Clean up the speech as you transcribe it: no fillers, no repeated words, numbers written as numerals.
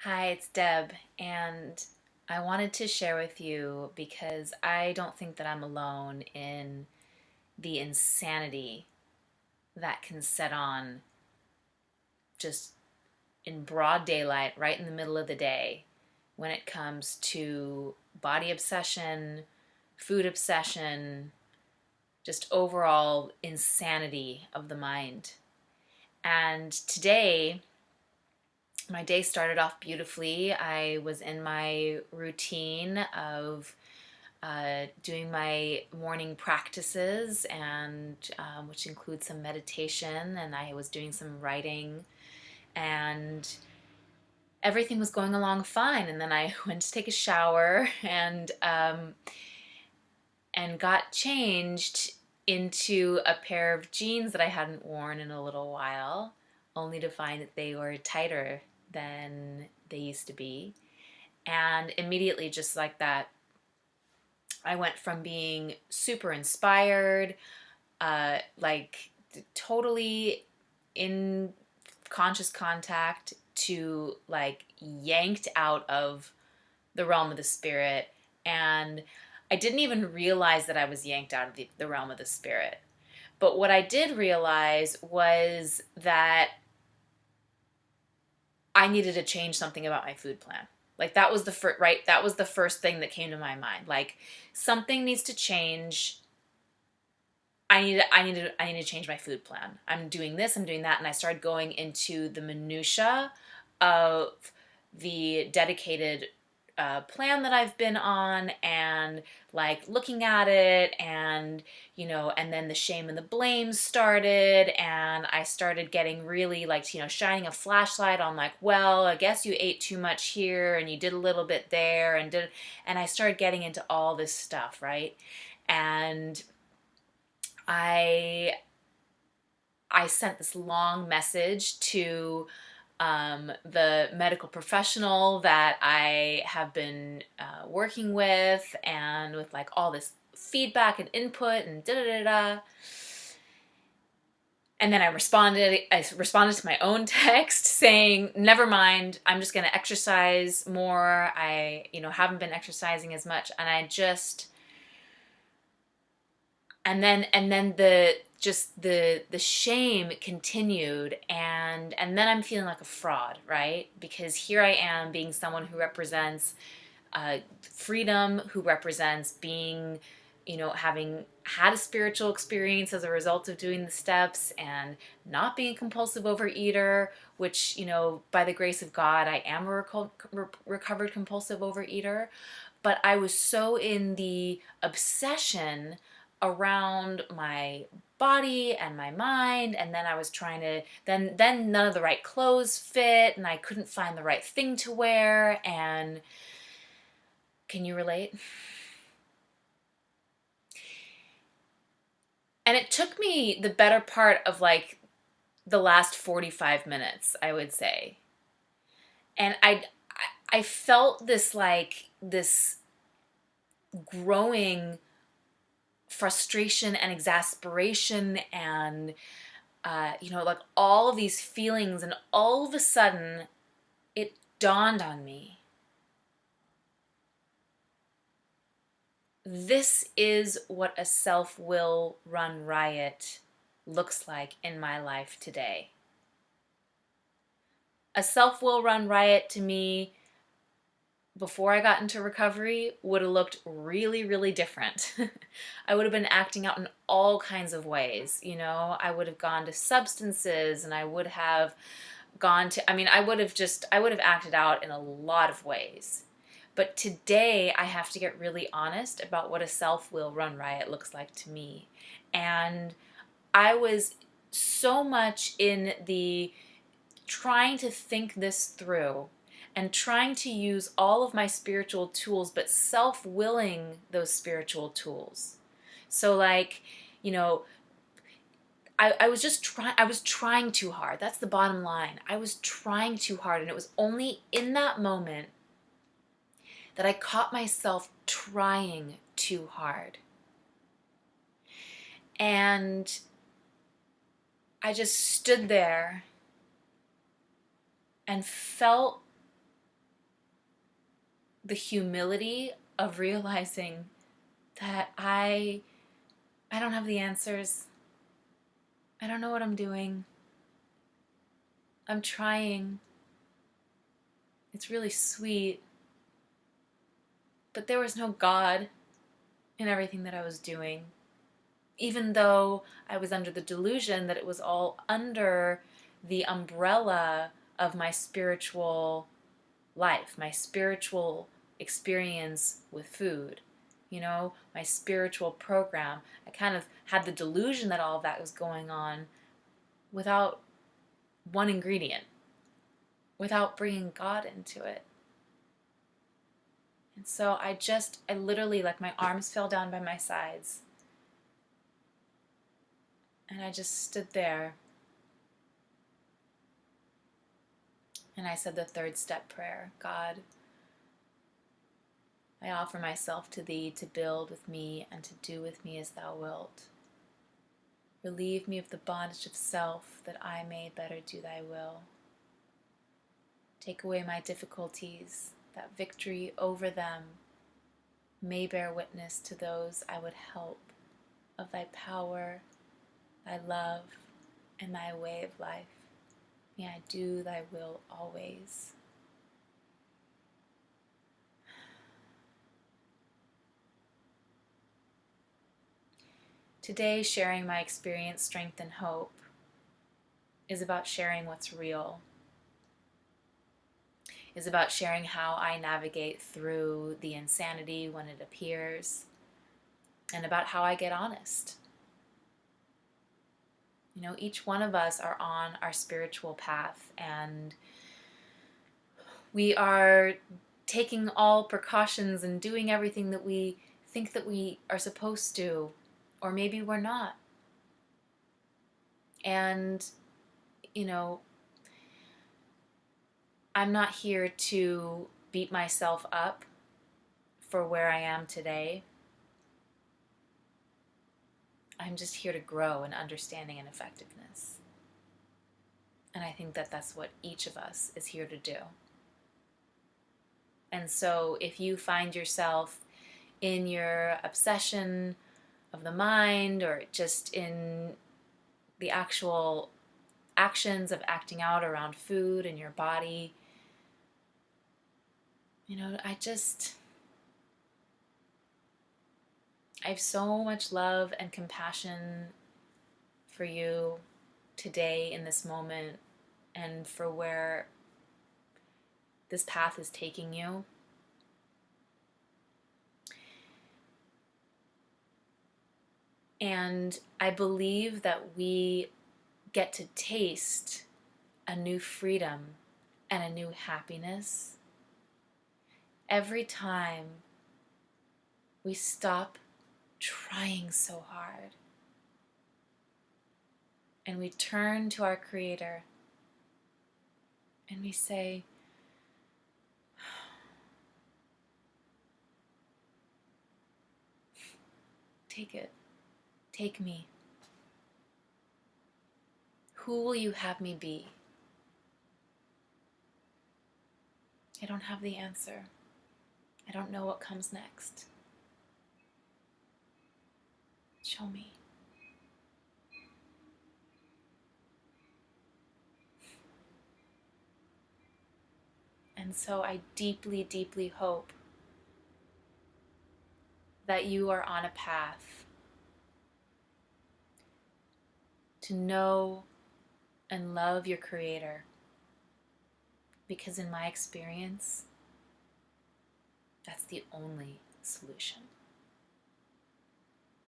Hi, it's Deb, and I wanted to share with you because I don't think that I'm alone in the insanity that can set on just in broad daylight, right in the middle of the day, when it comes to body obsession, food obsession, just overall insanity of the mind. And today, my day started off beautifully. I was in my routine of doing my morning practices, and which includes some meditation, and I was doing some writing, and everything was going along fine. And then I went to take a shower and got changed into a pair of jeans that I hadn't worn in a little while, only to find that they were tighter than they used to be. And immediately, just like that, I went from being super inspired, like totally in conscious contact, to like yanked out of the realm of the spirit. And I didn't even realize that I was yanked out of the realm of the spirit. But what I did realize was that I needed to change something about my food plan. Like that was the first, right? That was the first thing that came to my mind. Like something needs to change. I need to change my food plan. I'm doing this, I'm doing that, and I started going into the minutia of the dedicated plan that I've been on, and like looking at it, and and then the shame and the blame started, and I started getting really like shining a flashlight on like, well, I guess you ate too much here, and you did a little bit there, and I started getting into all this stuff, right? And I I sent this long message to the medical professional that I have been working with, and with like all this feedback and input and da da da da. And then I responded. I responded to my own text saying, "Never mind. I'm just going to exercise more. I, haven't been exercising as much, and I just." And then the shame continued, and then I'm feeling like a fraud, right? Because here I am being someone who represents freedom, who represents being, having had a spiritual experience as a result of doing the steps, and not being a compulsive overeater, which, by the grace of God, I am a recovered compulsive overeater. But I was so in the obsession around my body and my mind, and then I was trying to then none of the right clothes fit, and I couldn't find the right thing to wear. And can you relate? And it took me the better part of like the last 45 minutes, I would say. And I felt this like this growing frustration and exasperation, and like all of these feelings, and all of a sudden it dawned on me, this is what a self-will run riot looks like in my life today. A self-will run riot to me before I got into recovery would have looked really, really different. I would have been acting out in all kinds of ways. I would have gone to substances, and I would have I would have acted out in a lot of ways. But today I have to get really honest about what a self-will run riot looks like to me. And I was so much in the trying to think this through, and trying to use all of my spiritual tools, but self-willing those spiritual tools. So like, you know, I was just trying, I was trying too hard. That's the bottom line. I was trying too hard, and it was only in that moment that I caught myself trying too hard. And I just stood there and felt the humility of realizing that I don't have the answers. I don't know what I'm doing. I'm trying. It's really sweet. But there was no God in everything that I was doing. Even though I was under the delusion that it was all under the umbrella of my spiritual life, my spiritual experience with food, my spiritual program. I kind of had the delusion that all of that was going on without one ingredient, without bringing God into it. And so I literally, like, my arms fell down by my sides. And I just stood there. And I said the third step prayer: God, I offer myself to Thee to build with me and to do with me as Thou wilt. Relieve me of the bondage of self, that I may better do Thy will. Take away my difficulties, that victory over them may bear witness to those I would help of Thy power, Thy love, and Thy way of life. May I do Thy will always. Today, sharing my experience, strength, and hope is about sharing what's real, is about sharing how I navigate through the insanity when it appears, and about how I get honest. Each one of us are on our spiritual path, and we are taking all precautions and doing everything that we think that we are supposed to, or maybe we're not. And, I'm not here to beat myself up for where I am today. I'm just here to grow in understanding and effectiveness. And I think that that's what each of us is here to do. And so if you find yourself in your obsession of the mind, or just in the actual actions of acting out around food and your body, I have so much love and compassion for you today in this moment, and for where this path is taking you. And I believe that we get to taste a new freedom and a new happiness every time we stop trying so hard and we turn to our Creator and we say, take it, take me. Who will you have me be? I don't have the answer. I don't know what comes next. Show me. And so I deeply, deeply hope that you are on a path to know and love your Creator. Because in my experience, that's the only solution.